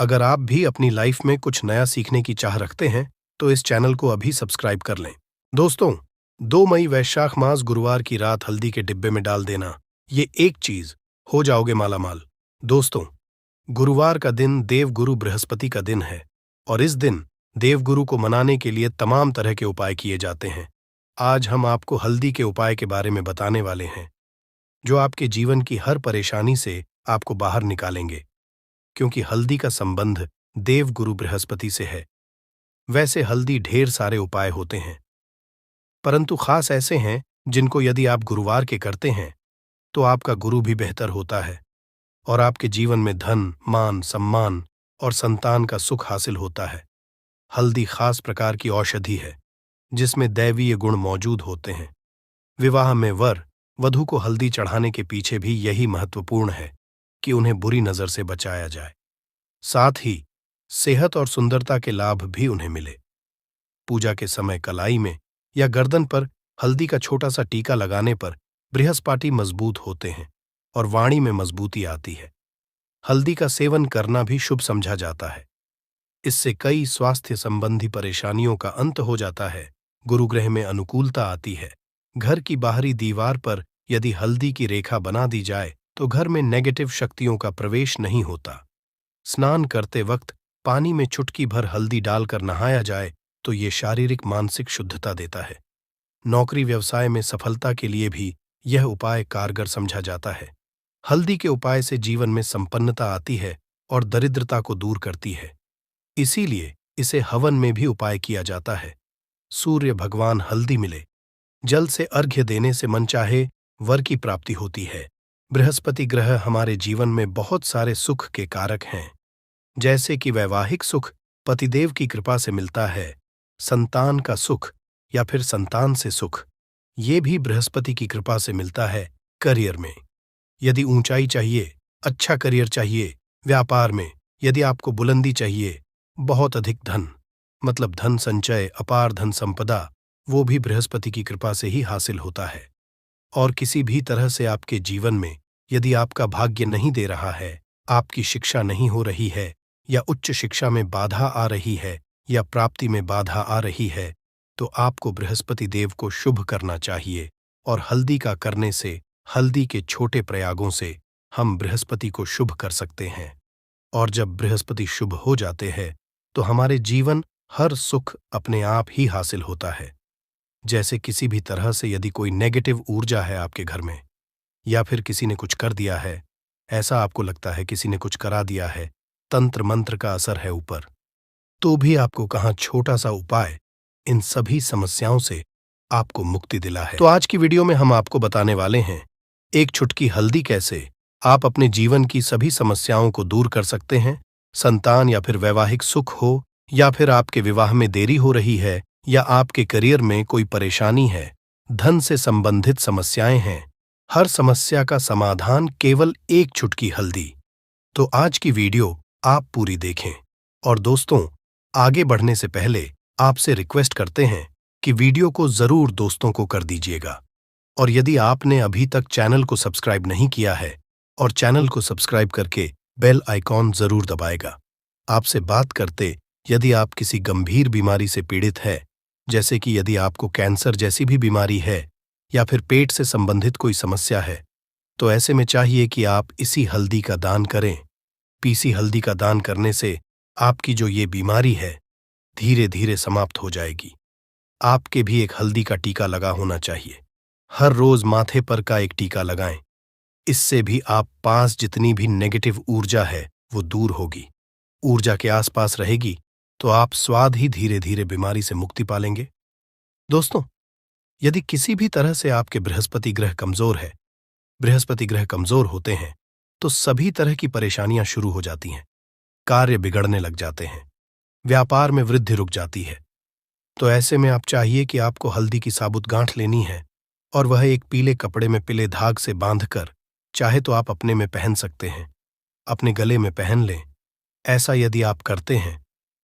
अगर आप भी अपनी लाइफ में कुछ नया सीखने की चाह रखते हैं तो इस चैनल को अभी सब्सक्राइब कर लें। दोस्तों, 2 मई वैशाख मास गुरुवार की रात हल्दी के डिब्बे में डाल देना, ये एक चीज, हो जाओगे मालामाल। दोस्तों, गुरुवार का दिन देवगुरु बृहस्पति का दिन है और इस दिन देवगुरु को मनाने के लिए तमाम तरह के उपाय किए जाते हैं। आज हम आपको हल्दी के उपाय के बारे में बताने वाले हैं जो आपके जीवन की हर परेशानी से आपको बाहर निकालेंगे, क्योंकि हल्दी का संबंध देवगुरु बृहस्पति से है। वैसे हल्दी ढेर सारे उपाय होते हैं, परंतु खास ऐसे हैं जिनको यदि आप गुरुवार के करते हैं तो आपका गुरु भी बेहतर होता है और आपके जीवन में धन, मान, सम्मान और संतान का सुख हासिल होता है। हल्दी खास प्रकार की औषधि है जिसमें दैवीय गुण मौजूद होते हैं। विवाह में वर वधू को हल्दी चढ़ाने के पीछे भी यही महत्वपूर्ण है कि उन्हें बुरी नजर से बचाया जाए, साथ ही सेहत और सुंदरता के लाभ भी उन्हें मिले। पूजा के समय कलाई में या गर्दन पर हल्दी का छोटा सा टीका लगाने पर बृहस्पति मजबूत होते हैं और वाणी में मजबूती आती है। हल्दी का सेवन करना भी शुभ समझा जाता है। इससे कई स्वास्थ्य संबंधी परेशानियों का अंत हो जाता है। गुरुग्रह में अनुकूलता आती है। घर की बाहरी दीवार पर यदि हल्दी की रेखा बना दी जाए तो घर में नेगेटिव शक्तियों का प्रवेश नहीं होता। स्नान करते वक्त पानी में चुटकी भर हल्दी डालकर नहाया जाए तो ये शारीरिक मानसिक शुद्धता देता है। नौकरी व्यवसाय में सफलता के लिए भी यह उपाय कारगर समझा जाता है। हल्दी के उपाय से जीवन में संपन्नता आती है और दरिद्रता को दूर करती है। इसीलिए इसे हवन में भी उपाय किया जाता है। सूर्य भगवान हल्दी मिले, जल से अर्घ्य देने से मनचाहे वर की प्राप्ति होती है। बृहस्पति ग्रह हमारे जीवन में बहुत सारे सुख के कारक हैं, जैसे कि वैवाहिक सुख पतिदेव की कृपा से मिलता है, संतान का सुख या फिर संतान से सुख ये भी बृहस्पति की कृपा से मिलता है। करियर में यदि ऊंचाई चाहिए, अच्छा करियर चाहिए, व्यापार में यदि आपको बुलंदी चाहिए, बहुत अधिक धन मतलब धन संचय, अपार धन संपदा, वो भी बृहस्पति की कृपा से ही हासिल होता है। और किसी भी तरह से आपके जीवन में यदि आपका भाग्य नहीं दे रहा है, आपकी शिक्षा नहीं हो रही है या उच्च शिक्षा में बाधा आ रही है या प्राप्ति में बाधा आ रही है, तो आपको बृहस्पति देव को शुभ करना चाहिए। और हल्दी का करने से, हल्दी के छोटे प्रयागों से हम बृहस्पति को शुभ कर सकते हैं। और जब बृहस्पति शुभ हो जाते हैं तो हमारे जीवन हर सुख अपने आप ही हासिल होता है। जैसे किसी भी तरह से यदि कोई नेगेटिव ऊर्जा है आपके घर में या फिर किसी ने कुछ कर दिया है, ऐसा आपको लगता है किसी ने कुछ करा दिया है, तंत्र मंत्र का असर है ऊपर, तो भी आपको कहाँ छोटा सा उपाय इन सभी समस्याओं से आपको मुक्ति दिला है। तो आज की वीडियो में हम आपको बताने वाले हैं एक चुटकी हल्दी कैसे आप अपने जीवन की सभी समस्याओं को दूर कर सकते हैं। संतान या फिर वैवाहिक सुख हो या फिर आपके विवाह में देरी हो रही है या आपके करियर में कोई परेशानी है, धन से संबंधित समस्याएं हैं, हर समस्या का समाधान केवल एक चुटकी हल्दी। तो आज की वीडियो आप पूरी देखें। और दोस्तों, आगे बढ़ने से पहले आपसे रिक्वेस्ट करते हैं कि वीडियो को जरूर दोस्तों को कर दीजिएगा। और यदि आपने अभी तक चैनल को सब्सक्राइब नहीं किया है और चैनल को सब्सक्राइब करके बेल आइकॉन जरूर दबाएगा। आपसे बात करते यदि आप किसी गंभीर बीमारी से पीड़ित है, जैसे कि यदि आपको कैंसर जैसी भी बीमारी है या फिर पेट से संबंधित कोई समस्या है, तो ऐसे में चाहिए कि आप इसी हल्दी का दान करें। पीसी हल्दी का दान करने से आपकी जो ये बीमारी है धीरे धीरे समाप्त हो जाएगी। आपके भी एक हल्दी का टीका लगा होना चाहिए। हर रोज माथे पर का एक टीका लगाएं। इससे भी आप पास जितनी भी नेगेटिव ऊर्जा है वो दूर होगी। ऊर्जा के आसपास रहेगी तो आप स्वाद ही धीरे धीरे बीमारी से मुक्ति पालेंगे। दोस्तों, यदि किसी भी तरह से आपके बृहस्पति ग्रह कमजोर है, बृहस्पति ग्रह कमजोर होते हैं तो सभी तरह की परेशानियां शुरू हो जाती हैं। कार्य बिगड़ने लग जाते हैं, व्यापार में वृद्धि रुक जाती है। तो ऐसे में आप चाहिए कि आपको हल्दी की साबुत गांठ लेनी है और वह एक पीले कपड़े में पीले धाग से बांधकर, चाहे तो आप अपने में पहन सकते हैं, अपने गले में पहन लें। ऐसा यदि आप करते हैं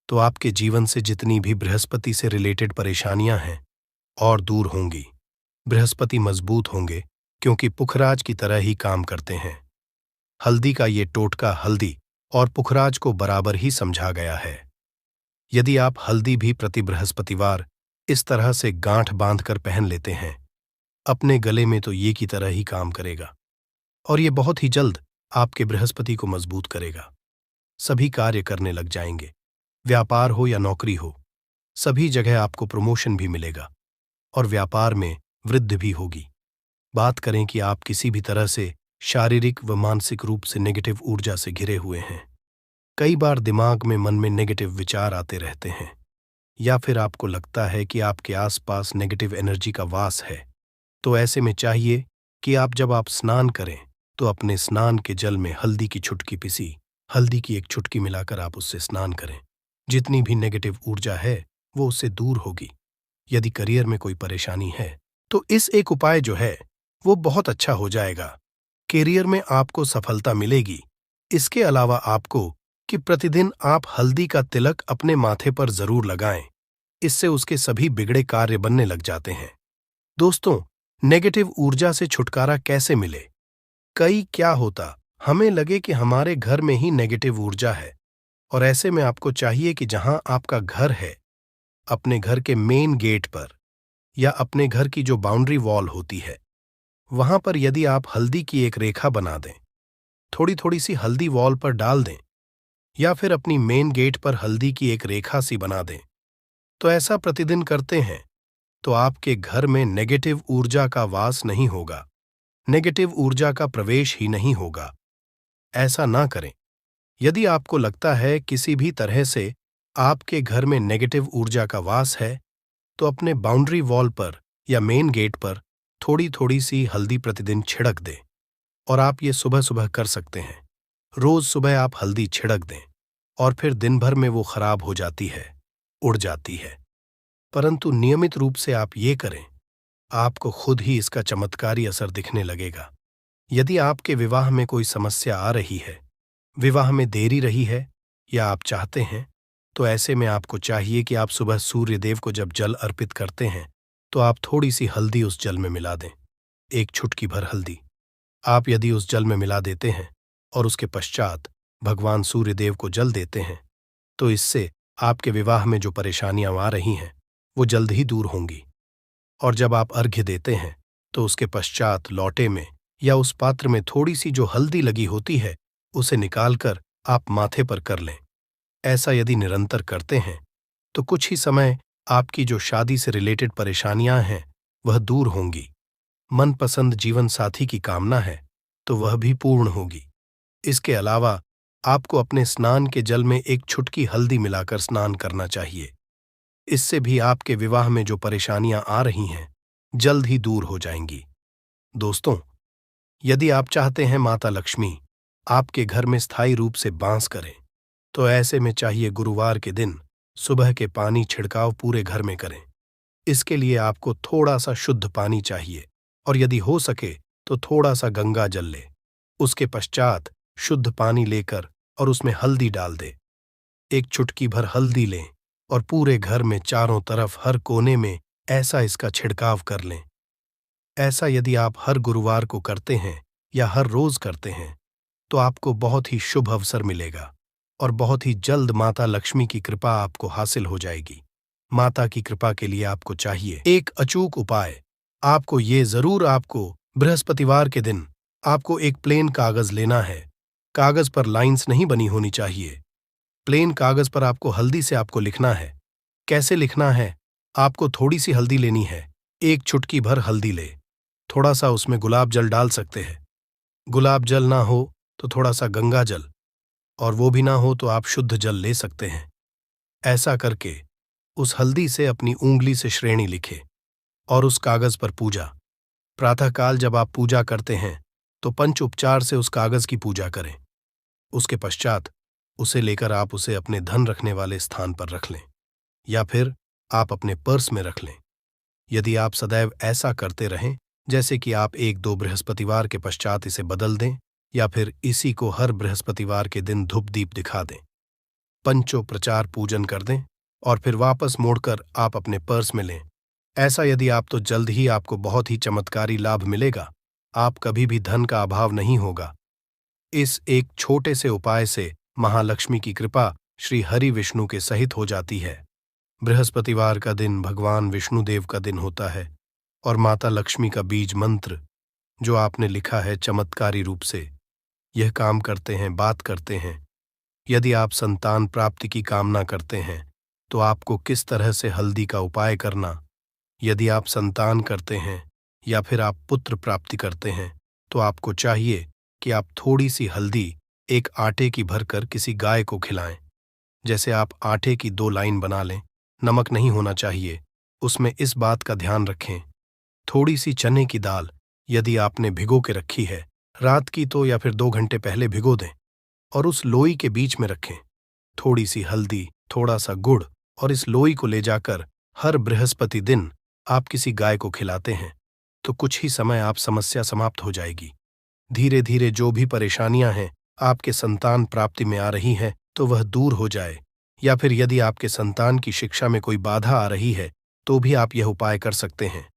तो आपके जीवन से जितनी भी बृहस्पति से रिलेटेड परेशानियां हैं और दूर होंगी। बृहस्पति मजबूत होंगे क्योंकि पुखराज की तरह ही काम करते हैं। हल्दी का ये टोटका हल्दी और पुखराज को बराबर ही समझा गया है। यदि आप हल्दी भी प्रति बृहस्पतिवार इस तरह से गांठ बांधकर पहन लेते हैं अपने गले में, तो ये की तरह ही काम करेगा और ये बहुत ही जल्द आपके बृहस्पति को मजबूत करेगा। सभी कार्य करने लग जाएंगे, व्यापार हो या नौकरी हो, सभी जगह आपको प्रमोशन भी मिलेगा और व्यापार में वृद्धि भी होगी। बात करें कि आप किसी भी तरह से शारीरिक व मानसिक रूप से नेगेटिव ऊर्जा से घिरे हुए हैं, कई बार दिमाग में मन में नेगेटिव विचार आते रहते हैं, या फिर आपको लगता है कि आपके आसपास नेगेटिव एनर्जी का वास है, तो ऐसे में चाहिए कि जब आप स्नान करें तो अपने स्नान के जल में हल्दी की छुटकी पिसी हल्दी की एक चुटकी मिलाकर आप उससे स्नान करें। जितनी भी नेगेटिव ऊर्जा है वो उससे दूर होगी। यदि करियर में कोई परेशानी है तो इस एक उपाय जो है वो बहुत अच्छा हो जाएगा। करियर में आपको सफलता मिलेगी। इसके अलावा आपको कि प्रतिदिन आप हल्दी का तिलक अपने माथे पर जरूर लगाएं, इससे उसके सभी बिगड़े कार्य बनने लग जाते हैं। दोस्तों, नेगेटिव ऊर्जा से छुटकारा कैसे मिले? कई क्या होता हमें लगे कि हमारे घर में ही नेगेटिव ऊर्जा है, और ऐसे में आपको चाहिए कि जहां आपका घर है, अपने घर के मेन गेट पर या अपने घर की जो बाउंड्री वॉल होती है, वहां पर यदि आप हल्दी की एक रेखा बना दें, थोड़ी थोड़ी सी हल्दी वॉल पर डाल दें, या फिर अपनी मेन गेट पर हल्दी की एक रेखा सी बना दें, तो ऐसा प्रतिदिन करते हैं तो आपके घर में नेगेटिव ऊर्जा का वास नहीं होगा, नेगेटिव ऊर्जा का प्रवेश ही नहीं होगा। ऐसा ना करें। यदि आपको लगता है किसी भी तरह से आपके घर में नेगेटिव ऊर्जा का वास है, तो अपने बाउंड्री वॉल पर या मेन गेट पर थोड़ी थोड़ी सी हल्दी प्रतिदिन छिड़क दें। और आप ये सुबह सुबह कर सकते हैं। रोज सुबह आप हल्दी छिड़क दें और फिर दिन भर में वो खराब हो जाती है, उड़ जाती है। परंतु नियमित रूप से आप ये करें, आपको खुद ही इसका चमत्कारी असर दिखने लगेगा। यदि आपके विवाह में कोई समस्या आ रही है, विवाह में देरी रही है, या आप चाहते हैं, तो ऐसे में आपको चाहिए कि आप सुबह सूर्य देव को जब जल अर्पित करते हैं तो आप थोड़ी सी हल्दी उस जल में मिला दें। एक चुटकी भर हल्दी आप यदि उस जल में मिला देते हैं और उसके पश्चात भगवान सूर्य देव को जल देते हैं, तो इससे आपके विवाह में जो परेशानियां आ रही हैं वो जल्द ही दूर होंगी। और जब आप अर्घ्य देते हैं तो उसके पश्चात लौटे में या उस पात्र में थोड़ी सी जो हल्दी लगी होती है उसे निकालकर आप माथे पर कर लें। ऐसा यदि निरंतर करते हैं तो कुछ ही समय आपकी जो शादी से रिलेटेड परेशानियां हैं वह दूर होंगी। मनपसंद जीवन साथी की कामना है तो वह भी पूर्ण होगी। इसके अलावा आपको अपने स्नान के जल में एक चुटकी हल्दी मिलाकर स्नान करना चाहिए। इससे भी आपके विवाह में जो परेशानियां आ रही हैं जल्द ही दूर हो जाएंगी। दोस्तों, यदि आप चाहते हैं माता लक्ष्मी आपके घर में स्थायी रूप से वास करें, तो ऐसे में चाहिए गुरुवार के दिन सुबह के पानी छिड़काव पूरे घर में करें। इसके लिए आपको थोड़ा सा शुद्ध पानी चाहिए, और यदि हो सके तो थोड़ा सा गंगा जल ले। उसके पश्चात शुद्ध पानी लेकर और उसमें हल्दी डाल दे। एक चुटकी भर हल्दी लें और पूरे घर में चारों तरफ हर कोने में ऐसा इसका छिड़काव कर लें। ऐसा यदि आप हर गुरुवार को करते हैं या हर रोज करते हैं तो आपको बहुत ही शुभ अवसर मिलेगा और बहुत ही जल्द माता लक्ष्मी की कृपा आपको हासिल हो जाएगी। माता की कृपा के लिए आपको चाहिए एक अचूक उपाय। आपको बृहस्पतिवार के दिन आपको एक प्लेन कागज लेना है। कागज पर लाइंस नहीं बनी होनी चाहिए। प्लेन कागज पर आपको हल्दी से आपको लिखना है। कैसे लिखना है? आपको थोड़ी सी हल्दी लेनी है, एक चुटकी भर हल्दी ले, थोड़ा सा उसमें गुलाब जल डाल सकते हैं। गुलाब जल ना हो तो थोड़ा सा गंगा जल, और वो भी ना हो तो आप शुद्ध जल ले सकते हैं। ऐसा करके उस हल्दी से अपनी उंगली से श्रेणी लिखे और उस कागज पर पूजा। प्रातःकाल जब आप पूजा करते हैं तो पंच उपचार से उस कागज की पूजा करें। उसके पश्चात उसे लेकर आप उसे अपने धन रखने वाले स्थान पर रख लें, या फिर आप अपने पर्स में रख लें। यदि आप सदैव ऐसा करते रहें, जैसे कि आप 1-2 बृहस्पतिवार के पश्चात इसे बदल दें, या फिर इसी को हर बृहस्पतिवार के दिन धूप दीप दिखा दें, पंचोपचार पूजन कर दें और फिर वापस मोड़कर आप अपने पर्स में लें। ऐसा यदि आप तो जल्द ही आपको बहुत ही चमत्कारी लाभ मिलेगा। आप कभी भी धन का अभाव नहीं होगा। इस एक छोटे से उपाय से महालक्ष्मी की कृपा श्री हरि विष्णु के सहित हो जाती है। बृहस्पतिवार का दिन भगवान विष्णुदेव का दिन होता है और माता लक्ष्मी का बीज मंत्र जो आपने लिखा है चमत्कारी रूप से यह काम करते हैं, बात करते हैं। यदि आप संतान प्राप्ति की कामना करते हैं तो आपको किस तरह से हल्दी का उपाय करना, यदि आप संतान करते हैं या फिर आप पुत्र प्राप्ति करते हैं तो आपको चाहिए कि आप थोड़ी सी हल्दी एक आटे की भरकर किसी गाय को खिलाएं। जैसे आप आटे की 2 लाइन बना लें, नमक नहीं होना चाहिए, उसमें इस बात का ध्यान रखें। थोड़ी सी चने की दाल यदि आपने भिगो के रखी है रात की तो या फिर 2 घंटे पहले भिगो दें और उस लोई के बीच में रखें। थोड़ी सी हल्दी, थोड़ा सा गुड़ और इस लोई को ले जाकर हर बृहस्पति दिन आप किसी गाय को खिलाते हैं तो कुछ ही समय आप समस्या समाप्त हो जाएगी। धीरे धीरे जो भी परेशानियां हैं आपके संतान प्राप्ति में आ रही हैं तो वह दूर हो जाए, या फिर यदि आपके संतान की शिक्षा में कोई बाधा आ रही है तो भी आप यह उपाय कर सकते हैं।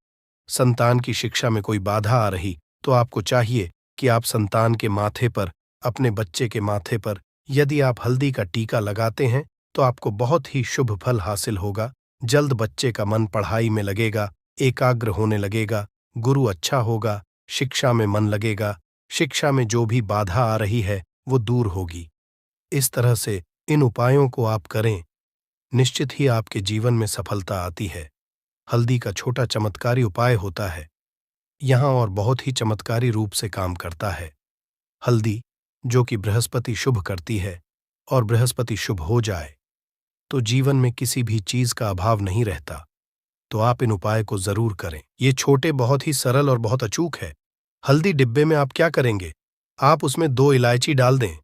संतान की शिक्षा में कोई बाधा आ रही तो आपको चाहिए कि आप संतान के माथे पर, अपने बच्चे के माथे पर यदि आप हल्दी का टीका लगाते हैं तो आपको बहुत ही शुभ फल हासिल होगा। जल्द बच्चे का मन पढ़ाई में लगेगा, एकाग्र होने लगेगा, गुरु अच्छा होगा, शिक्षा में मन लगेगा, शिक्षा में जो भी बाधा आ रही है वो दूर होगी। इस तरह से इन उपायों को आप करें, निश्चित ही आपके जीवन में सफलता आती है। हल्दी का छोटा चमत्कारी उपाय होता है यहाँ और बहुत ही चमत्कारी रूप से काम करता है। हल्दी जो कि बृहस्पति शुभ करती है और बृहस्पति शुभ हो जाए तो जीवन में किसी भी चीज का अभाव नहीं रहता। तो आप इन उपाय को जरूर करें। ये छोटे बहुत ही सरल और बहुत अचूक है। हल्दी डिब्बे में आप क्या करेंगे, आप उसमें 2 इलायची डाल दें,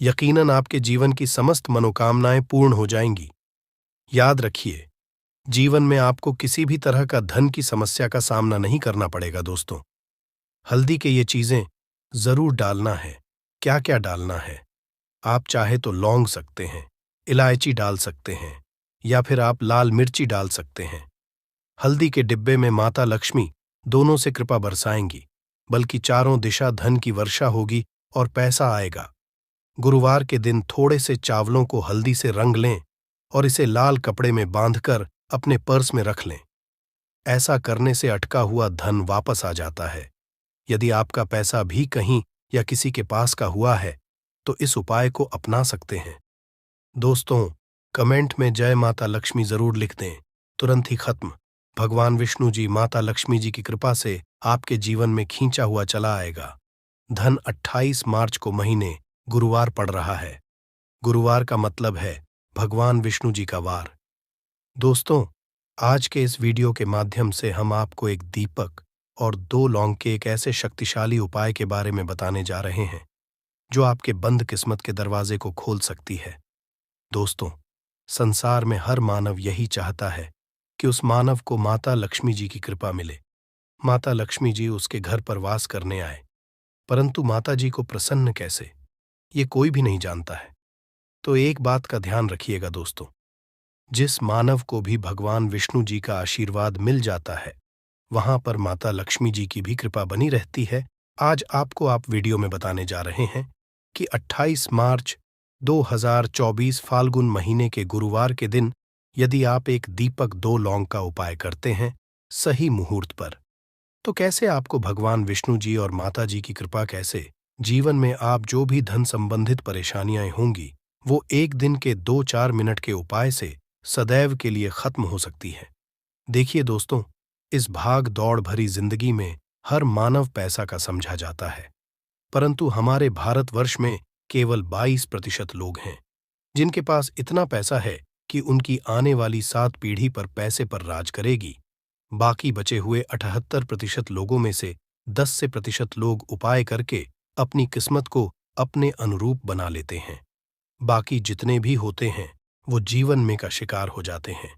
यकीनन आपके जीवन की समस्त मनोकामनाएं पूर्ण हो जाएंगी। याद रखिए, जीवन में आपको किसी भी तरह का धन की समस्या का सामना नहीं करना पड़ेगा दोस्तों। हल्दी के ये चीजें जरूर डालना है। क्या क्या डालना है, आप चाहे तो लौंग सकते हैं, इलायची डाल सकते हैं या फिर आप लाल मिर्ची डाल सकते हैं। हल्दी के डिब्बे में माता लक्ष्मी दोनों से कृपा बरसाएंगी, बल्कि चारों दिशा धन की वर्षा होगी और पैसा आएगा। गुरुवार के दिन थोड़े से चावलों को हल्दी से रंग लें और इसे लाल कपड़े में बांधकर अपने पर्स में रख लें। ऐसा करने से अटका हुआ धन वापस आ जाता है। यदि आपका पैसा भी कहीं या किसी के पास का हुआ है तो इस उपाय को अपना सकते हैं। दोस्तों, कमेंट में जय माता लक्ष्मी जरूर लिख दें, तुरंत ही खत्म। भगवान विष्णु जी, माता लक्ष्मी जी की कृपा से आपके जीवन में खींचा हुआ चला आएगा। धन 28 मार्च को महीने गुरुवार पड़ रहा है। गुरुवार का मतलब है भगवान विष्णु जी का वार। दोस्तों, आज के इस वीडियो के माध्यम से हम आपको एक दीपक और 2 लौंग के एक ऐसे शक्तिशाली उपाय के बारे में बताने जा रहे हैं जो आपके बंद किस्मत के दरवाजे को खोल सकती है। दोस्तों, संसार में हर मानव यही चाहता है कि उस मानव को माता लक्ष्मी जी की कृपा मिले, माता लक्ष्मी जी उसके घर पर वास करने आए। परंतु माता जी को प्रसन्न कैसे, ये कोई भी नहीं जानता है। तो एक बात का ध्यान रखिएगा दोस्तों, जिस मानव को भी भगवान विष्णु जी का आशीर्वाद मिल जाता है वहां पर माता लक्ष्मी जी की भी कृपा बनी रहती है। आज आपको आप वीडियो में बताने जा रहे हैं कि 28 मार्च 2024 फाल्गुन महीने के गुरुवार के दिन यदि आप एक दीपक 2 लौंग का उपाय करते हैं सही मुहूर्त पर, तो कैसे आपको भगवान विष्णु जी और माता जी की कृपा कैसे जीवन में आप जो भी धन संबंधित परेशानियां होंगी वो एक दिन के 2-4 मिनट के उपाय से सदैव के लिए खत्म हो सकती है। देखिए दोस्तों, इस भाग दौड़ भरी जिंदगी में हर मानव पैसा का समझा जाता है, परंतु हमारे भारतवर्ष में केवल 22% लोग हैं जिनके पास इतना पैसा है कि उनकी आने वाली 7 पीढ़ी पर पैसे पर राज करेगी। बाकी बचे हुए 78% लोगों में से 10% लोग उपाय करके अपनी किस्मत को अपने अनुरूप बना लेते हैं। बाकी जितने भी होते हैं वो जीवन में का शिकार हो जाते हैं।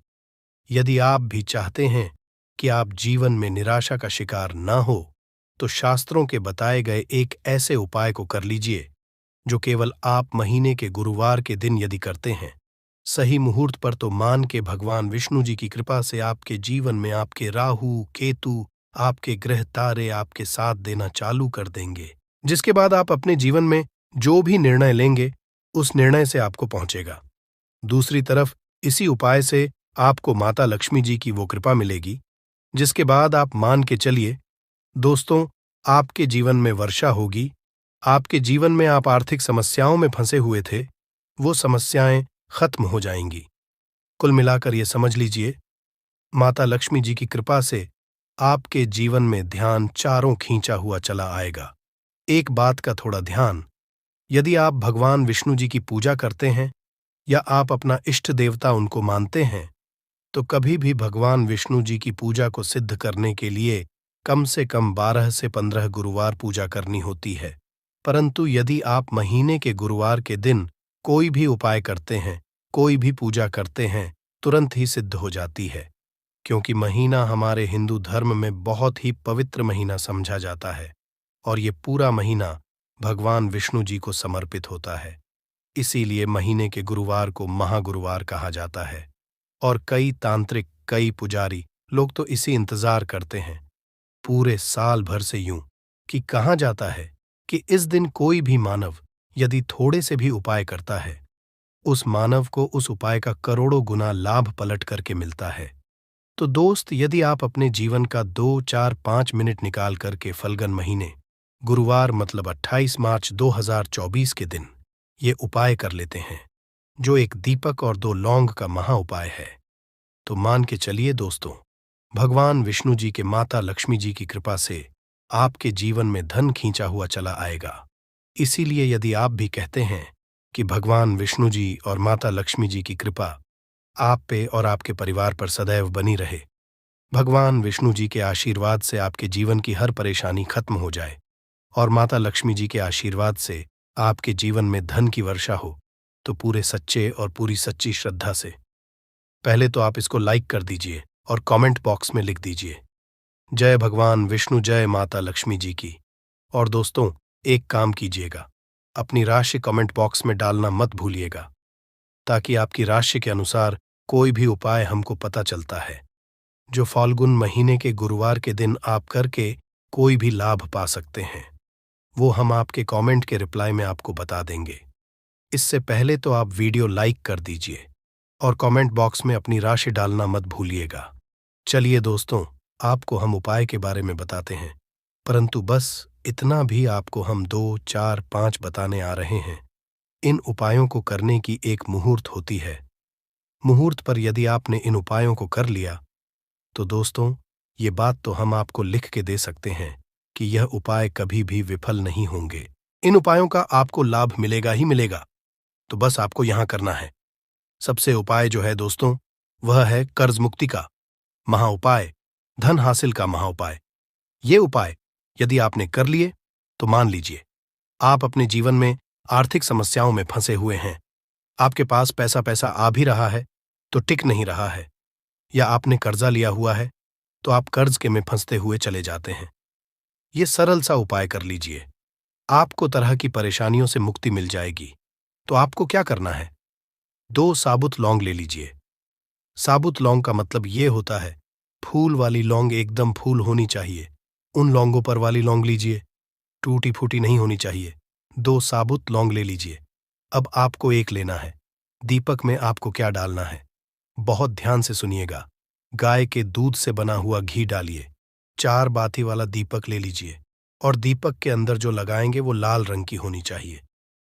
यदि आप भी चाहते हैं कि आप जीवन में निराशा का शिकार न हो तो शास्त्रों के बताए गए एक ऐसे उपाय को कर लीजिए जो केवल आप महीने के गुरुवार के दिन यदि करते हैं सही मुहूर्त पर, तो मान के भगवान विष्णु जी की कृपा से आपके जीवन में आपके राहु केतु, आपके ग्रह तारे आपके साथ देना चालू कर देंगे, जिसके बाद आप अपने जीवन में जो भी निर्णय लेंगे उस निर्णय से आपको पहुंचेगा। दूसरी तरफ इसी उपाय से आपको माता लक्ष्मी जी की वो कृपा मिलेगी जिसके बाद आप मान के चलिए दोस्तों, आपके जीवन में वर्षा होगी। आपके जीवन में आप आर्थिक समस्याओं में फंसे हुए थे, वो समस्याएं खत्म हो जाएंगी। कुल मिलाकर ये समझ लीजिए, माता लक्ष्मी जी की कृपा से आपके जीवन में ध्यान चारों खींचा हुआ चला आएगा। एक बात का थोड़ा ध्यान, यदि आप भगवान विष्णु जी की पूजा करते हैं या आप अपना इष्ट देवता उनको मानते हैं, तो कभी भी भगवान विष्णु जी की पूजा को सिद्ध करने के लिए कम से कम 12 से 15 गुरुवार पूजा करनी होती है। परंतु यदि आप महीने के गुरुवार के दिन कोई भी उपाय करते हैं, कोई भी पूजा करते हैं, तुरंत ही सिद्ध हो जाती है, क्योंकि महीना हमारे हिंदू धर्म में बहुत ही पवित्र महीना समझा जाता है और ये पूरा महीना भगवान विष्णु जी को समर्पित होता है। इसीलिए महीने के गुरुवार को महागुरुवार कहा जाता है और कई तांत्रिक, कई पुजारी लोग तो इसी इंतजार करते हैं पूरे साल भर से यूं कि कहा जाता है कि इस दिन कोई भी मानव यदि थोड़े से भी उपाय करता है, उस मानव को उस उपाय का करोड़ों गुना लाभ पलट करके मिलता है। तो दोस्त, यदि आप अपने जीवन का 2, 4, 5 मिनट निकाल करके फल्गुन महीने गुरुवार मतलब 28 मार्च 2024 के दिन ये उपाय कर लेते हैं, जो एक दीपक और 2 लौंग का महा उपाय है, तो मान के चलिए दोस्तों, भगवान विष्णु जी के माता लक्ष्मी जी की कृपा से आपके जीवन में धन खींचा हुआ चला आएगा। इसीलिए यदि आप भी कहते हैं कि भगवान विष्णु जी और माता लक्ष्मी जी की कृपा आप पे और आपके परिवार पर सदैव बनी रहे, भगवान विष्णु जी के आशीर्वाद से आपके जीवन की हर परेशानी खत्म हो जाए और माता लक्ष्मी जी के आशीर्वाद से आपके जीवन में धन की वर्षा हो, तो पूरे सच्चे और पूरी सच्ची श्रद्धा से पहले तो आप इसको लाइक कर दीजिए और कमेंट बॉक्स में लिख दीजिए, जय भगवान विष्णु, जय माता लक्ष्मी जी की। और दोस्तों, एक काम कीजिएगा, अपनी राशि कमेंट बॉक्स में डालना मत भूलिएगा, ताकि आपकी राशि के अनुसार कोई भी उपाय हमको पता चलता है, जो फाल्गुन महीने के गुरुवार के दिन आप करके कोई भी लाभ पा सकते हैं, वो हम आपके कमेंट के रिप्लाई में आपको बता देंगे। इससे पहले तो आप वीडियो लाइक कर दीजिए और कमेंट बॉक्स में अपनी राशि डालना मत भूलिएगा। चलिए दोस्तों, आपको हम उपाय के बारे में बताते हैं, परंतु बस इतना भी आपको हम 2, 4, 5 बताने आ रहे हैं। इन उपायों को करने की एक मुहूर्त होती है। मुहूर्त पर यदि आपने इन उपायों को कर लिया, तो दोस्तों, ये बात तो हम आपको लिख के दे सकते हैं कि यह उपाय कभी भी विफल नहीं होंगे। इन उपायों का आपको लाभ मिलेगा ही मिलेगा। तो बस आपको यहां करना है। सबसे उपाय जो है दोस्तों, वह है कर्ज मुक्ति का महाउपाय, धन हासिल का महाउपाय। ये उपाय यदि आपने कर लिए, तो मान लीजिए आप अपने जीवन में आर्थिक समस्याओं में फंसे हुए हैं। आपके पास पैसा आ भी रहा है तो टिक नहीं रहा है, या आपने कर्जा लिया हुआ है तो आप कर्ज के में फंसते हुए चले जाते हैं। ये सरल सा उपाय कर लीजिए, आपको तरह की परेशानियों से मुक्ति मिल जाएगी। तो आपको क्या करना है, 2 साबुत लौंग ले लीजिए। साबुत लौंग का मतलब ये होता है, फूल वाली लौंग एकदम फूल होनी चाहिए। उन लौंगों पर वाली लौंग लीजिए, टूटी फूटी नहीं होनी चाहिए। 2 साबुत लौंग ले लीजिए। अब आपको एक लेना है। दीपक में आपको क्या डालना है, बहुत ध्यान से सुनिएगा। गाय के दूध से बना हुआ घी डालिए। 4 बाती वाला दीपक ले लीजिए और दीपक के अंदर जो लगाएंगे वो लाल रंग की होनी चाहिए।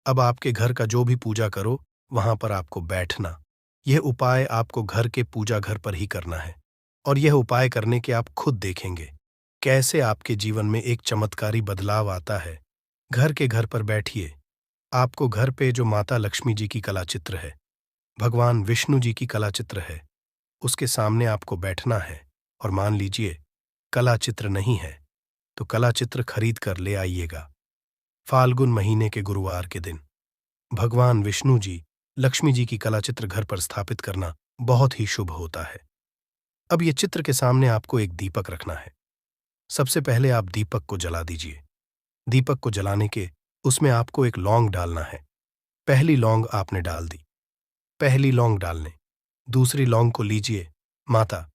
अब आपके घर का जो भी पूजा करो, वहां पर आपको बैठना। यह उपाय आपको घर के पूजा घर पर ही करना है और यह उपाय करने के आप खुद देखेंगे कैसे आपके जीवन में एक चमत्कारी बदलाव आता है। घर के घर पर बैठिए। आपको घर पे जो माता लक्ष्मी जी की कला चित्र है, भगवान विष्णु जी की कला चित्र है, उसके सामने आपको बैठना है और मान लीजिए कला चित्र नहीं है तो कला चित्र खरीद कर ले आइएगा। फाल्गुन महीने के गुरुवार के दिन भगवान विष्णु जी, लक्ष्मी जी की कला चित्र घर पर स्थापित करना बहुत ही शुभ होता है। अब ये चित्र के सामने आपको एक दीपक रखना है। सबसे पहले आप दीपक को जला दीजिए। दीपक को जलाने के उसमें आपको एक लौंग डालना है। पहली लौंग आपने डाल दी। पहली लौंग डालने दूसरी लौंग को लीजिए, माता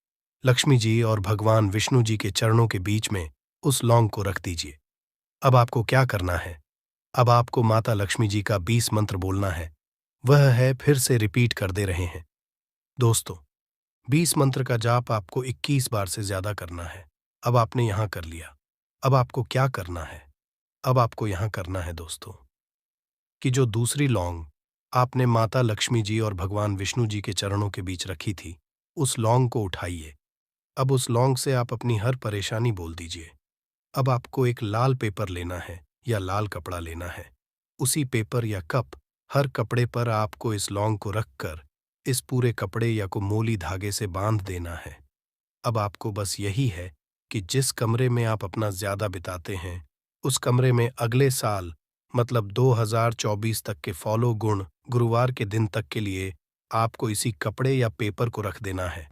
लक्ष्मी जी और भगवान विष्णु जी के चरणों के बीच में उस लौंग को रख दीजिए। अब आपको क्या करना है, अब आपको माता लक्ष्मी जी का 20 मंत्र बोलना है वह है फिर से रिपीट कर दे रहे हैं। दोस्तों, 20 मंत्र का जाप आपको 21 बार से ज्यादा करना है। अब आपने यहां कर लिया। अब आपको क्या करना है? अब आपको यहां करना है दोस्तों कि जो दूसरी लौंग आपने माता लक्ष्मी जी और भगवान विष्णु जी के चरणों के बीच रखी थी, उस लौंग को उठाइए। अब उस लौंग से आप अपनी हर परेशानी बोल दीजिए। अब आपको एक लाल पेपर लेना है या लाल कपड़ा लेना है। उसी पेपर या हर कपड़े पर आपको इस लौंग को रखकर इस पूरे कपड़े या को मोली धागे से बांध देना है। अब आपको बस यही है कि जिस कमरे में आप अपना ज्यादा बिताते हैं, उस कमरे में अगले साल मतलब 2024 तक के फॉलो गुण गुरुवार के दिन तक के लिए आपको इसी कपड़े या पेपर को रख देना है।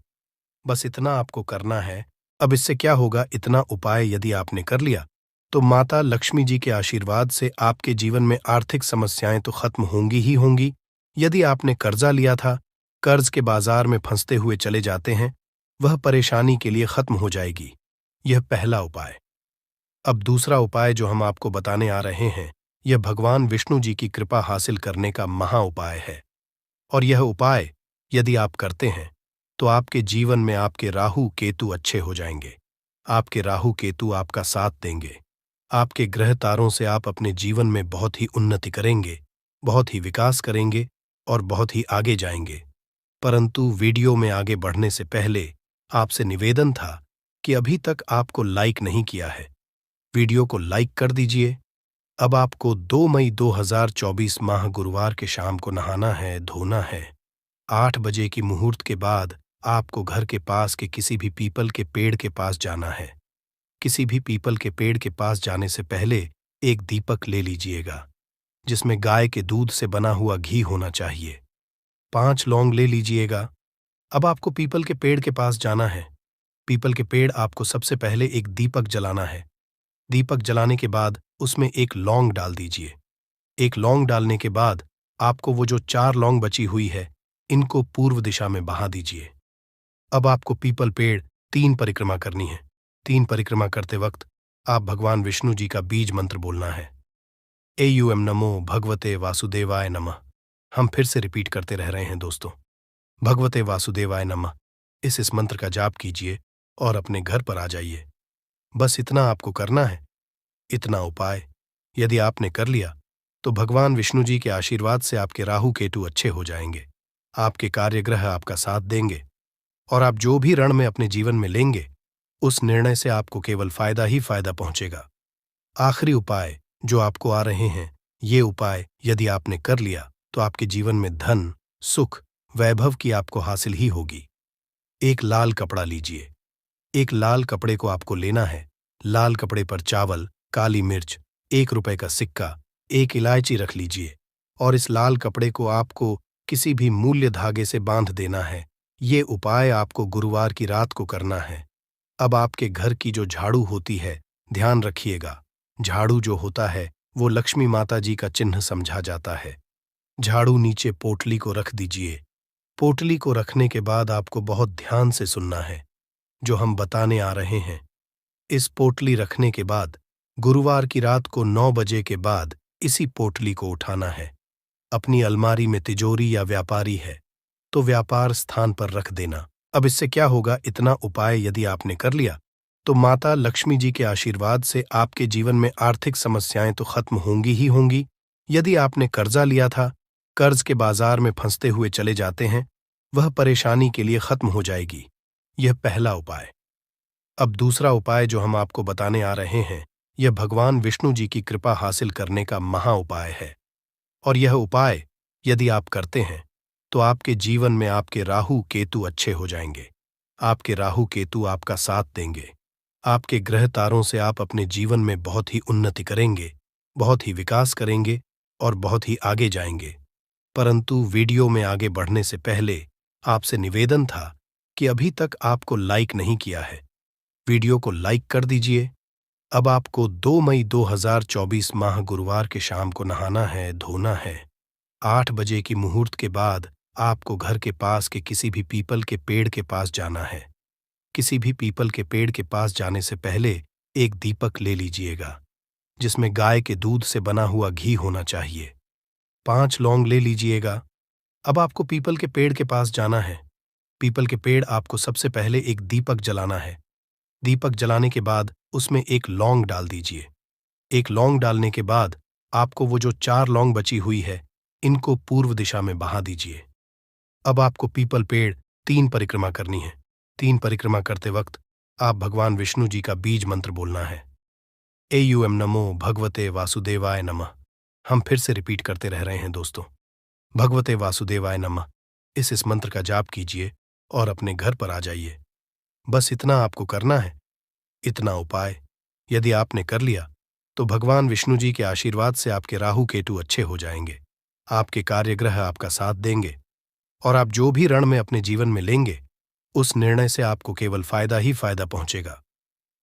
बस इतना आपको करना है। अब इससे क्या होगा, इतना उपाय यदि आपने कर लिया तो माता लक्ष्मी जी के आशीर्वाद से आपके जीवन में आर्थिक समस्याएं तो खत्म होंगी ही होंगी। यदि आपने कर्जा लिया था, कर्ज के बाजार में फंसते हुए चले जाते हैं, वह परेशानी के लिए खत्म हो जाएगी। यह पहला उपाय। अब दूसरा उपाय जो हम आपको बताने आ रहे हैं, यह भगवान विष्णु जी की कृपा हासिल करने का महा उपाय है। और यह उपाय यदि आप करते हैं तो आपके जीवन में आपके राहु केतु अच्छे हो जाएंगे। आपके राहु केतु आपका साथ देंगे। आपके ग्रह तारों से आप अपने जीवन में बहुत ही उन्नति करेंगे, बहुत ही विकास करेंगे और बहुत ही आगे जाएंगे। परंतु वीडियो में आगे बढ़ने से पहले आपसे निवेदन था कि अभी तक आपको लाइक नहीं किया है, वीडियो को लाइक कर दीजिए। अब आपको 2 मई 2024 माह गुरुवार के शाम को नहाना है, धोना है। 8 बजे की मुहूर्त के बाद आपको घर के पास के किसी भी पीपल के पेड़ के पास जाना है। किसी भी पीपल के पेड़ के पास जाने से पहले एक दीपक ले लीजिएगा, जिसमें गाय के दूध से बना हुआ घी होना चाहिए। 5 लौंग ले लीजिएगा। अब आपको पीपल के पेड़ के पास जाना है। पीपल के पेड़ आपको सबसे पहले एक दीपक जलाना है। दीपक जलाने के बाद उसमें एक लौंग डाल दीजिए। एक लौंग डालने के बाद आपको वो जो 4 लौंग बची हुई है, इनको पूर्व दिशा में बहा दीजिए। अब आपको पीपल पेड़ 3 परिक्रमा करनी है। 3 परिक्रमा करते वक्त आप भगवान विष्णु जी का बीज मंत्र बोलना है। एयूएम नमो भगवते वासुदेवाय नमः। हम फिर से रिपीट करते रह रहे हैं दोस्तों। भगवते वासुदेवाय नमः। इस मंत्र का जाप कीजिए और अपने घर पर आ जाइए। बस इतना आपको करना है। इतना उपाय यदि आपने कर लिया तो भगवान विष्णु जी के आशीर्वाद से आपके राहु केतु अच्छे हो जाएंगे। आपके कार्यग्रह आपका साथ देंगे और आप जो भी रण में अपने जीवन में लेंगे, उस निर्णय से आपको केवल फायदा ही फायदा पहुंचेगा। आखिरी उपाय जो आपको आ रहे हैं, ये उपाय यदि आपने कर लिया तो आपके जीवन में धन, सुख, वैभव की आपको हासिल ही होगी। एक लाल कपड़ा लीजिए। एक लाल कपड़े को आपको लेना है। लाल कपड़े पर चावल, काली मिर्च, 1 रुपए का सिक्का, 1 इलायची रख लीजिए और इस लाल कपड़े को आपको किसी भी मूल्य धागे से बांध देना है। ये उपाय आपको गुरुवार की रात को करना है। अब आपके घर की जो झाड़ू होती है, ध्यान रखिएगा, झाड़ू जो होता है वो लक्ष्मी माता जी का चिन्ह समझा जाता है। झाड़ू नीचे पोटली को रख दीजिए। पोटली को रखने के बाद आपको बहुत ध्यान से सुनना है जो हम बताने आ रहे हैं। इस पोटली रखने के बाद गुरुवार की रात को 9 बजे के बाद इसी पोटली को उठाना है। अपनी अलमारी में तिजोरी या व्यापारी है तो व्यापार स्थान पर रख देना। अब इससे क्या होगा, इतना उपाय यदि आपने कर लिया तो माता लक्ष्मी जी के आशीर्वाद से आपके जीवन में आर्थिक समस्याएं तो खत्म होंगी ही होंगी। यदि आपने कर्जा लिया था, कर्ज के बाजार में फंसते हुए चले जाते हैं, वह परेशानी के लिए खत्म हो जाएगी। यह पहला उपाय। अब दूसरा उपाय जो हम आपको बताने आ रहे हैं, यह भगवान विष्णु जी की कृपा हासिल करने का महा उपाय है। और यह उपाय यदि आप करते हैं तो आपके जीवन में आपके राहु केतु अच्छे हो जाएंगे। आपके राहु केतु आपका साथ देंगे। आपके ग्रह तारों से आप अपने जीवन में बहुत ही उन्नति करेंगे, बहुत ही विकास करेंगे और बहुत ही आगे जाएंगे। परंतु वीडियो में आगे बढ़ने से पहले आपसे निवेदन था कि अभी तक आपको लाइक नहीं किया है, वीडियो को लाइक कर दीजिए। अब आपको 2 मई 2024 माह गुरुवार के शाम को नहाना है, धोना है। 8 बजे की मुहूर्त के बाद आपको घर के पास के किसी भी पीपल के पेड़ के पास जाना है। किसी भी पीपल के पेड़ के पास जाने से पहले एक दीपक ले लीजिएगा, जिसमें गाय के दूध से बना हुआ घी होना चाहिए। 5 लौंग ले लीजिएगा। अब आपको पीपल के पेड़ के पास जाना है। पीपल के पेड़ आपको सबसे पहले एक दीपक जलाना है। दीपक जलाने के बाद उसमें एक लौंग डाल दीजिए। एक लौंग डालने के बाद आपको वो जो 4 लौंग बची हुई है, इनको पूर्व दिशा में बहा दीजिए। अब आपको पीपल पेड़ 3 परिक्रमा करनी है। 3 परिक्रमा करते वक्त आप भगवान विष्णु जी का बीज मंत्र बोलना है। एयूएम नमो भगवते वासुदेवाय नमः। हम फिर से रिपीट करते रह रहे हैं दोस्तों। भगवते वासुदेवाय नमः। इस मंत्र का जाप कीजिए और अपने घर पर आ जाइए। बस इतना आपको करना है। इतना उपाय यदि आपने कर लिया तो भगवान विष्णु जी के आशीर्वाद से आपके राहु केतु अच्छे हो जाएंगे। आपके कार्यग्रह आपका साथ देंगे और आप जो भी रण में अपने जीवन में लेंगे, उस निर्णय से आपको केवल फायदा ही फायदा पहुंचेगा।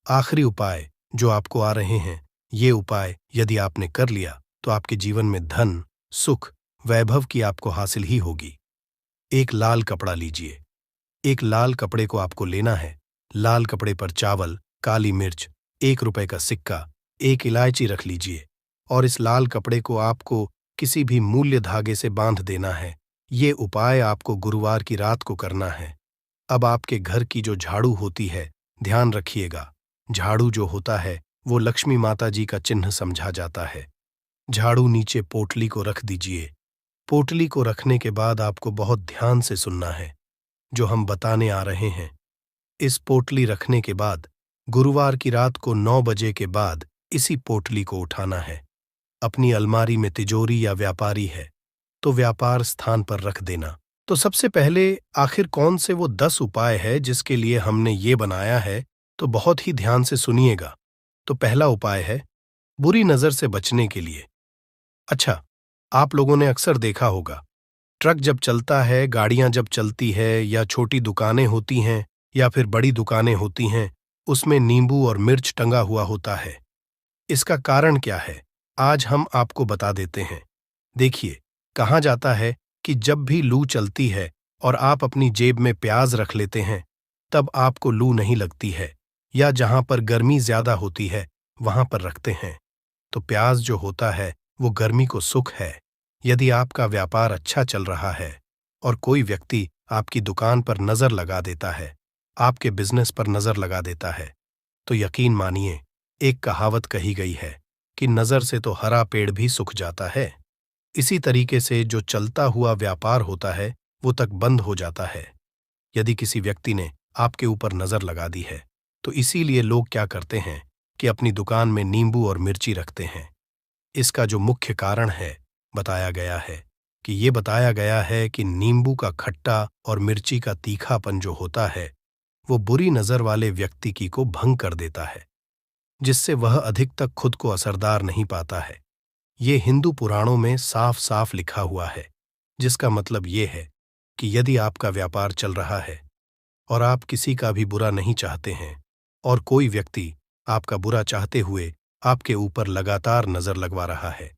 आखिरी उपाय जो आपको आ रहे हैं, ये उपाय यदि आपने कर लिया तो आपके जीवन में धन, सुख, वैभव की आपको हासिल ही होगी। एक लाल कपड़ा लीजिए। एक लाल कपड़े को आपको लेना है। लाल कपड़े पर चावल, काली मिर्च, 1 रुपए का सिक्का, 1 इलायची रख लीजिए और इस लाल कपड़े को आपको किसी भी मूल्य धागे से बांध देना है। ये उपाय आपको गुरुवार की रात को करना है। अब आपके घर की जो झाड़ू होती है, ध्यान रखिएगा, झाड़ू जो होता है वो लक्ष्मी माता जी का चिन्ह समझा जाता है। झाड़ू नीचे पोटली को रख दीजिए। पोटली को रखने के बाद आपको बहुत ध्यान से सुनना है जो हम बताने आ रहे हैं। इस पोटली रखने के बाद गुरुवार की रात को 9 बजे के बाद इसी पोटली को उठाना है। अपनी अलमारी में तिजोरी या व्यापारी है तो व्यापार स्थान पर रख देना। तो सबसे पहले आखिर कौन से वो 10 उपाय है जिसके लिए हमने ये बनाया है, तो बहुत ही ध्यान से सुनिएगा। तो पहला उपाय है बुरी नजर से बचने के लिए। अच्छा, आप लोगों ने अक्सर देखा होगा, ट्रक जब चलता है, गाड़ियां जब चलती है या छोटी दुकानें होती हैं या फिर बड़ी दुकानें होती हैं, उसमें नींबू और मिर्च टंगा हुआ होता है। इसका कारण क्या है, आज हम आपको बता देते हैं। देखिए, कहा जाता है कि जब भी लू चलती है और आप अपनी जेब में प्याज रख लेते हैं, तब आपको लू नहीं लगती है, या जहां पर गर्मी ज्यादा होती है वहां पर रखते हैं। तो प्याज जो होता है वो गर्मी को सुख है। यदि आपका व्यापार अच्छा चल रहा है और कोई व्यक्ति आपकी दुकान पर नजर लगा देता है, आपके बिजनेस पर नजर लगा देता है, तो यकीन मानिए, एक कहावत कही गई है कि नजर से तो हरा पेड़ भी सूख जाता है। इसी तरीके से जो चलता हुआ व्यापार होता है वो तक बंद हो जाता है यदि किसी व्यक्ति ने आपके ऊपर नजर लगा दी है। तो इसीलिए लोग क्या करते हैं कि अपनी दुकान में नींबू और मिर्ची रखते हैं। इसका जो मुख्य कारण है, बताया गया है कि नींबू का खट्टा और मिर्ची का तीखापन जो होता है वो बुरी नजर वाले व्यक्ति की को भंग कर देता है, जिससे वह अधिक तक खुद को असरदार नहीं पाता है। ये हिंदू पुराणों में साफ साफ लिखा हुआ है, जिसका मतलब ये है कि यदि आपका व्यापार चल रहा है और आप किसी का भी बुरा नहीं चाहते हैं और कोई व्यक्ति आपका बुरा चाहते हुए आपके ऊपर लगातार नजर लगवा रहा है,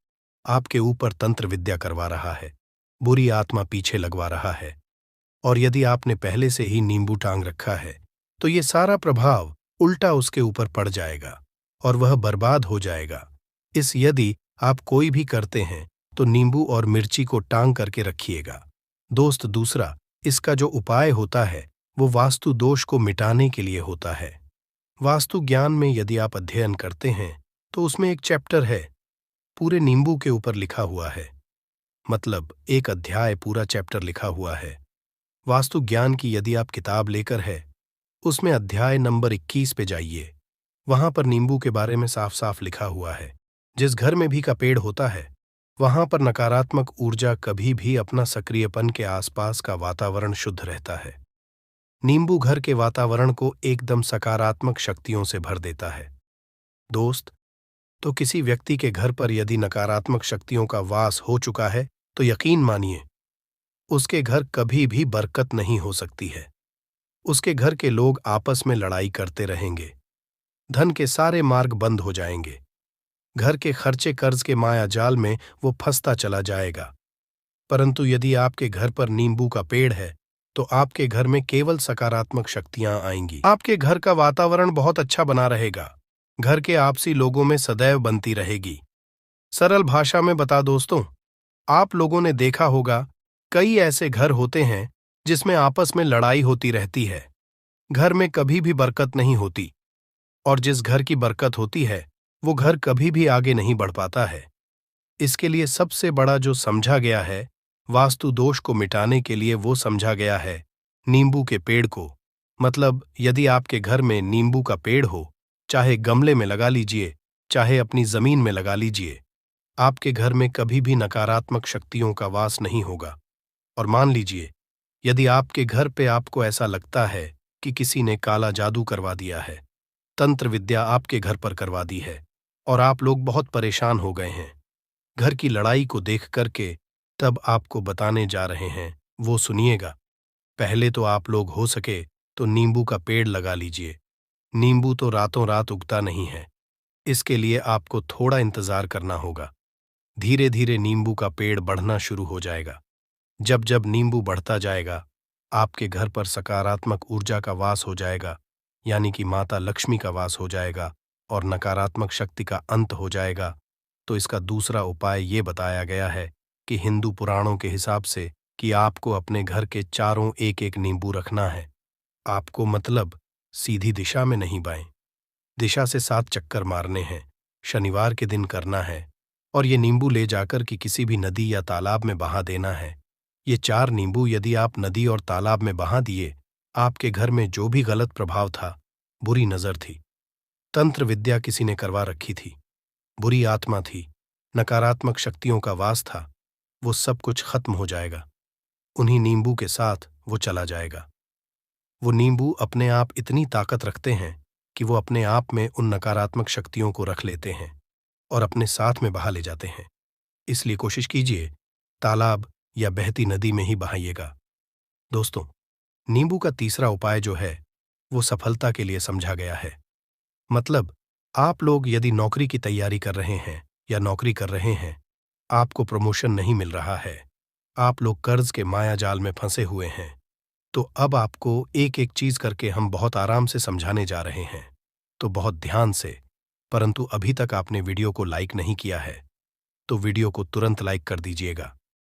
आपके ऊपर तंत्र विद्या करवा रहा है, बुरी आत्मा पीछे लगवा रहा है, और यदि आपने पहले से ही नींबू टांग रखा है, तो ये सारा प्रभाव उल्टा उसके ऊपर पड़ जाएगा और वह बर्बाद हो जाएगा। यदि आप कोई भी करते हैं तो नींबू और मिर्ची को टांग करके रखिएगा। दोस्त, दूसरा इसका जो उपाय होता है वो वास्तु दोष को मिटाने के लिए होता है। वास्तु ज्ञान में यदि आप अध्ययन करते हैं तो उसमें एक चैप्टर है, पूरे नींबू के ऊपर लिखा हुआ है, मतलब एक अध्याय पूरा चैप्टर लिखा हुआ है। वास्तु ज्ञान की यदि आप किताब लेकर है, उसमें अध्याय नंबर 21 पे जाइए। वहां पर नींबू के बारे में साफ साफ लिखा हुआ है। जिस घर में भी का पेड़ होता है वहां पर नकारात्मक ऊर्जा कभी भी अपना सक्रियपन के आसपास का वातावरण शुद्ध रहता है। नींबू घर के वातावरण को एकदम सकारात्मक शक्तियों से भर देता है। दोस्त, तो किसी व्यक्ति के घर पर यदि नकारात्मक शक्तियों का वास हो चुका है तो यकीन मानिए, उसके घर कभी भी बरकत नहीं हो सकती है। उसके घर के लोग आपस में लड़ाई करते रहेंगे, धन के सारे मार्ग बंद हो जाएंगे, घर के खर्चे कर्ज के माया जाल में वो फंसता चला जाएगा। परंतु यदि आपके घर पर नींबू का पेड़ है तो आपके घर में केवल सकारात्मक शक्तियां आएंगी। आपके घर का वातावरण बहुत अच्छा बना रहेगा, घर के आपसी लोगों में सदैव बनती रहेगी। सरल भाषा में बता दोस्तों, आप लोगों ने देखा होगा कई ऐसे घर होते हैं जिसमें आपस में लड़ाई होती रहती है। घर में कभी भी बरकत नहीं होती, और जिस घर की बरकत होती है वो घर कभी भी आगे नहीं बढ़ पाता है। इसके लिए सबसे बड़ा जो समझा गया है, वास्तु दोष को मिटाने के लिए वो समझा गया है नींबू के पेड़ को। मतलब यदि आपके घर में नींबू का पेड़ हो, चाहे गमले में लगा लीजिए, चाहे अपनी जमीन में लगा लीजिए, आपके घर में कभी भी नकारात्मक शक्तियों का वास नहीं होगा। और मान लीजिए, यदि आपके घर पे आपको ऐसा लगता है कि किसी ने काला जादू करवा दिया है, तंत्र विद्या आपके घर पर करवा दी है, और आप लोग बहुत परेशान हो गए हैं घर की लड़ाई को देख करके, तब आपको बताने जा रहे हैं, वो सुनिएगा। पहले तो आप लोग हो सके तो नींबू का पेड़ लगा लीजिए। नींबू तो रातों रात उगता नहीं है, इसके लिए आपको थोड़ा इंतजार करना होगा। धीरे धीरे नींबू का पेड़ बढ़ना शुरू हो जाएगा। जब जब नींबू बढ़ता जाएगा, आपके घर पर सकारात्मक ऊर्जा का वास हो जाएगा, यानी कि माता लक्ष्मी का वास हो जाएगा और नकारात्मक शक्ति का अंत हो जाएगा। तो इसका दूसरा उपाय ये बताया गया है कि हिंदू पुराणों के हिसाब से कि आपको अपने घर के चारों एक एक नींबू रखना है। आपको मतलब सीधी दिशा में नहीं, बाएं दिशा से 7 चक्कर मारने हैं। शनिवार के दिन करना है, और ये नींबू ले जाकर कि किसी भी नदी या तालाब में बहा देना है। ये 4 नींबू यदि आप नदी और तालाब में बहा दिए, आपके घर में जो भी गलत प्रभाव था, बुरी नजर थी, तंत्र विद्या किसी ने करवा रखी थी, बुरी आत्मा थी, नकारात्मक शक्तियों का वास था, वो सब कुछ खत्म हो जाएगा। उन्हीं नींबू के साथ वो चला जाएगा। वो नींबू अपने आप इतनी ताकत रखते हैं कि वो अपने आप में उन नकारात्मक शक्तियों को रख लेते हैं और अपने साथ में बहा ले जाते हैं। इसलिए कोशिश कीजिए तालाब या बहती नदी में ही बहाइएगा। दोस्तों, नींबू का तीसरा उपाय जो है वो सफलता के लिए समझा गया है। मतलब आप लोग यदि नौकरी की तैयारी कर रहे हैं या नौकरी कर रहे हैं, आपको प्रमोशन नहीं मिल रहा है, आप लोग कर्ज के माया जाल में फंसे हुए हैं, तो अब आपको एक एक चीज करके हम बहुत आराम से समझाने जा रहे हैं। तो बहुत ध्यान से, परंतु अभी तक आपने वीडियो को लाइक नहीं किया है तो वीडियो को तुरंत लाइक कर दीजिएगा।